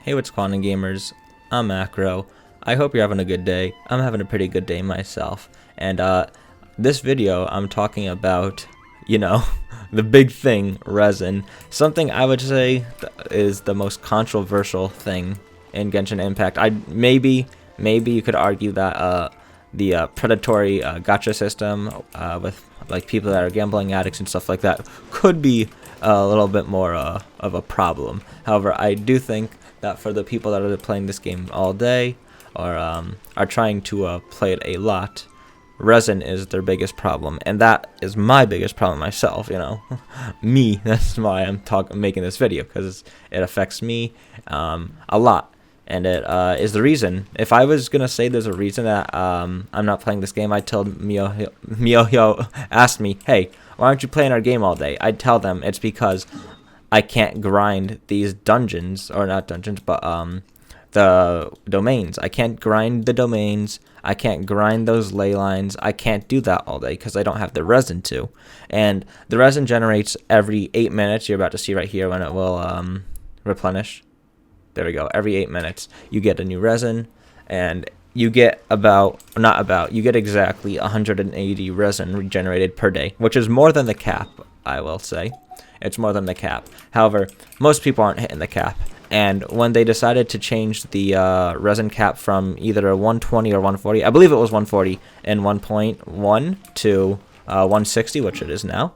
Hey, what's going on, gamers? I'm Macro. I hope you're having a good day. I'm having a pretty good day myself. And this video, I'm talking about, the big thing, resin. Something I would say is the most controversial thing in Genshin Impact. Maybe you could argue that the predatory gacha system with like people that are gambling addicts and stuff like that could be a little bit more of a problem. However, I do think that for the people that are playing this game all day or are trying to play it a lot, resin is their biggest problem, and that is my biggest problem myself. Me. That's why I'm making this video, because it affects me a lot. And it is the reason. If I was gonna say there's a reason that I'm not playing this game, I'd tell Miyoho asked me, "Hey, why aren't you playing our game all day?" I'd tell them it's because I can't grind these dungeons, or not dungeons, but the domains. I can't grind the domains. I can't grind those ley lines. I can't do that all day because I don't have the resin to. And the resin generates every 8 minutes. You're about to see right here when it will replenish. There we go. Every 8 minutes, you get a new resin, and you get you get exactly 180 resin regenerated per day, which is more than the cap, I will say. It's more than the cap. However, most people aren't hitting the cap. And when they decided to change the resin cap from either a 120 or 140, I believe it was 140 in 1.1 to 160, which it is now,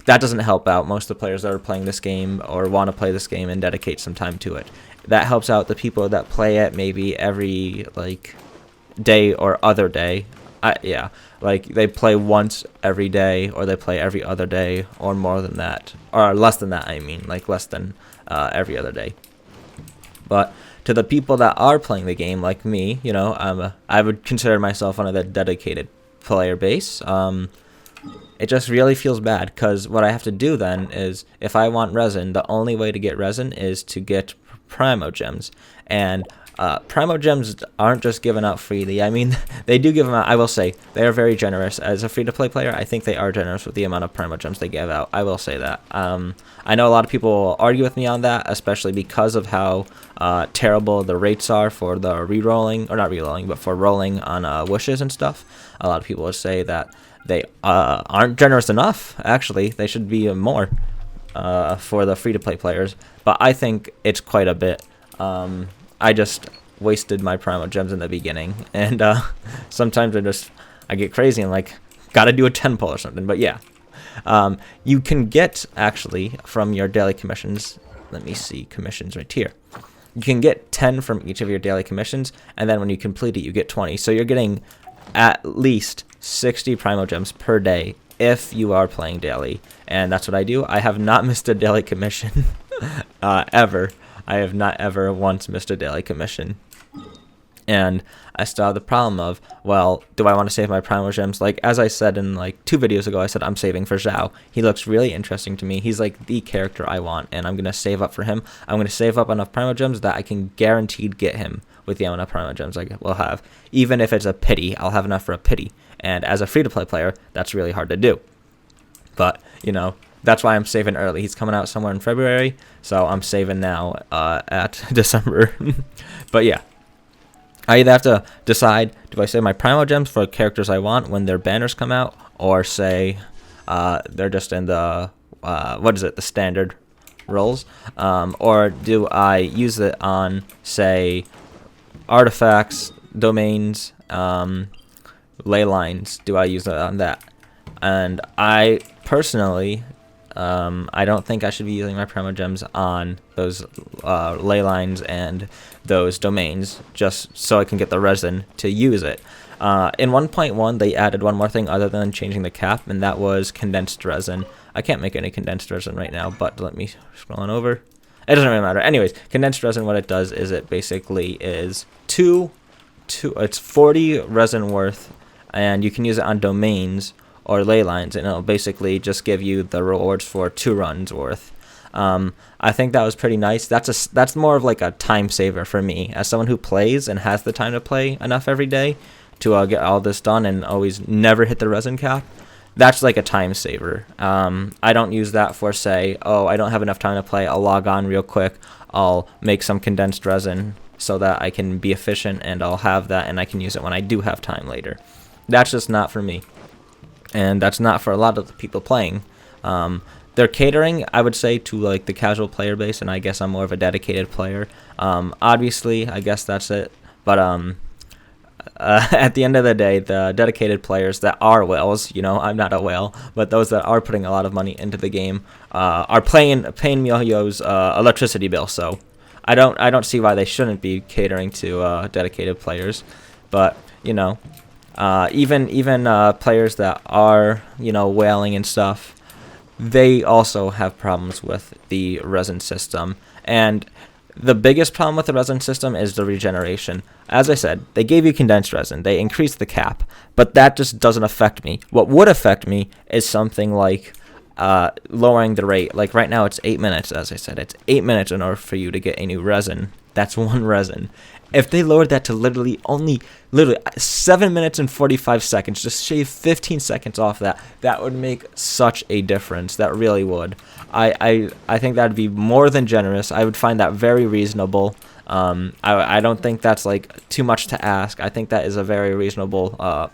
that doesn't help out most of the players that are playing this game or want to play this game and dedicate some time to it. That helps out the people that play it maybe every day or other day. Like they play once every day, or they play every other day, or more than that, or less than that. I mean, like less than every other day. But to the people that are playing the game, like me, I would consider myself one of the dedicated player base. It just really feels bad, because what I have to do then is, if I want resin, the only way to get resin is to get Primo Gems. And Primo Gems aren't just given out freely. I mean, they do give them out. I will say they are very generous. As a free-to-play player, I think they are generous with the amount of Primo Gems they give out. I will say that. I know a lot of people argue with me on that, especially because of how terrible the rates are for the re-rolling, or not re-rolling, but for rolling on wishes and stuff. A lot of people would say that they aren't generous enough. Actually, they should be more for the free-to-play players. But I think it's quite a bit. I just wasted my Primal Gems in the beginning, and sometimes I get crazy and gotta do a 10 pull or something. But yeah, you can get actually from your daily commissions. Let me see, commissions right here. You can get 10 from each of your daily commissions, and then when you complete it, you get 20. So you're getting at least 60 Primal Gems per day if you are playing daily, and that's what I do. I have not missed a daily commission ever. I have not ever once missed a daily commission. And I still have the problem of, well, do I want to save my Primal Gems? As I said in 2 videos ago, I said I'm saving for Zhao. He looks really interesting to me. He's the character I want, and I'm going to save up for him. I'm going to save up enough Primal Gems that I can guaranteed get him with the amount of Primal Gems I will have. Even if it's a pity, I'll have enough for a pity. And as a free-to-play player, that's really hard to do. But, that's why I'm saving early. He's coming out somewhere in February, so I'm saving now at December. But yeah, I either have to decide, do I save my Primal Gems for characters I want when their banners come out, or say they're just in the, the standard roles, or do I use it on, say, artifacts, domains, ley lines? Do I use it on that? And I personally, I don't think I should be using my Primo Gems on those ley lines and those domains, just so I can get the resin to use it. In 1.1, they added one more thing other than changing the cap, and that was Condensed Resin. I can't make any Condensed Resin right now, but let me scroll on over. It doesn't really matter. Anyways, Condensed Resin, what it does is it basically is it's 40 resin worth, and you can use it on domains or ley lines, and it'll basically just give you the rewards for 2 runs worth. I think that was pretty nice. That's more of a time saver for me, as someone who plays and has the time to play enough every day to get all this done and always never hit the resin cap. that's like a time saver. I don't use that for, say, oh, I don't have enough time to play, I'll log on real quick, I'll make some condensed resin so that I can be efficient, and I'll have that and I can use it when I do have time later. That's just not for me, and that's not for a lot of the people playing. They're catering, I would say, to like the casual player base, and I guess I'm more of a dedicated player. Obviously, I guess that's it, but at the end of the day, the dedicated players that are whales, you know, I'm not a whale, but those that are putting a lot of money into the game are paying Miyoho's electricity bill. So I don't see why they shouldn't be catering to dedicated players. But you know, even players that are, you know, whaling and stuff, they also have problems with the resin system. And the biggest problem with the resin system is the regeneration. As I said, they gave you condensed resin, they increased the cap, but that just doesn't affect me. What would affect me is something like lowering the rate. Like right now it's 8 minutes, as I said. It's 8 minutes in order for you to get a new resin. That's one resin. If they lowered that to literally 7 minutes and 45 seconds, just shave 15 seconds off that would make such a difference. That really would. I think that would be more than generous. I would find that very reasonable. I don't think that's like too much to ask. I think that is a very reasonable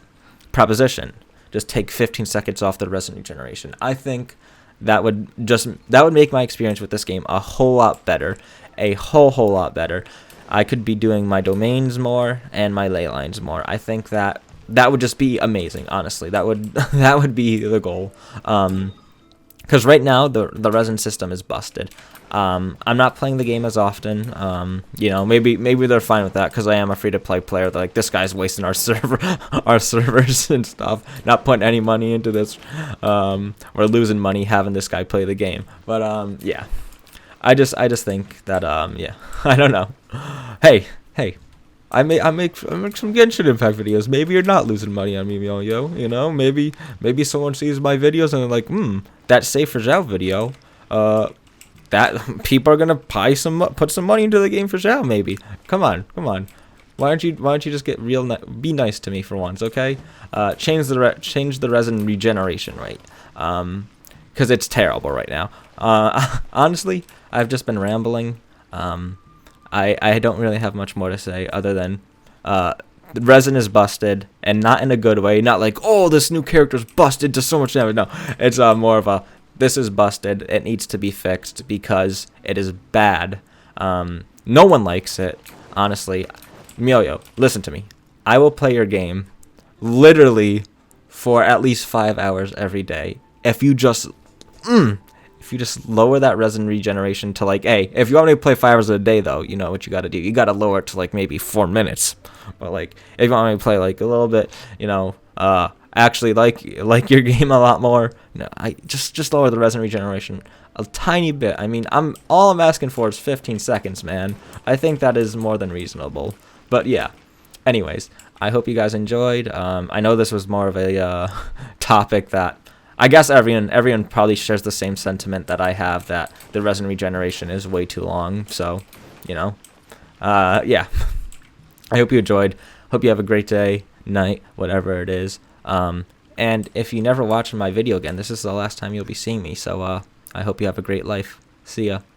proposition. Just take 15 seconds off the resin regeneration. I think that would make my experience with this game a whole lot better. A whole lot better. I could be doing my domains more and my ley lines more. I think that would just be amazing, honestly. That would be the goal. Because right now the resin system is busted. I'm not playing the game as often. You know, maybe they're fine with that because I am a free-to-play player. They're like, this guy's wasting our servers and stuff, not putting any money into this. We're losing money having this guy play the game. But yeah. I just think that yeah, I don't know. Hey, I make some Genshin Impact videos. Maybe you're not losing money on me, Miyoho. You know, maybe someone sees my videos and they're like, that Safe for Zhao video, that people are gonna put some money into the game for Zhao. Maybe. Come on. Why don't you just get be nice to me for once, okay? Change the resin regeneration rate, because it's terrible right now. Honestly, I've just been rambling. I don't really have much more to say other than the resin is busted, and not in a good way. Not like, oh, this new character's busted to so much damage. No, it's more of a, this is busted. It needs to be fixed because it is bad. No one likes it, honestly. Miyoho, listen to me. I will play your game literally for at least 5 hours every day if you just lower that resin regeneration to like, hey, if you want me to play 5 hours a day, though, you know what you got to do. You got to lower it to like maybe 4 minutes. But like, if you want me to play like a little bit, you know, actually like your game a lot more, you know, I just lower the resin regeneration a tiny bit. I mean, all I'm asking for is 15 seconds, man. I think that is more than reasonable. But yeah. Anyways, I hope you guys enjoyed. I know this was more of a topic that I guess everyone probably shares the same sentiment that I have, that the resin regeneration is way too long. So, you know, yeah. I hope you enjoyed. Hope you have a great day, night, whatever it is. And if you never watch my video again, this is the last time you'll be seeing me. So I hope you have a great life. See ya.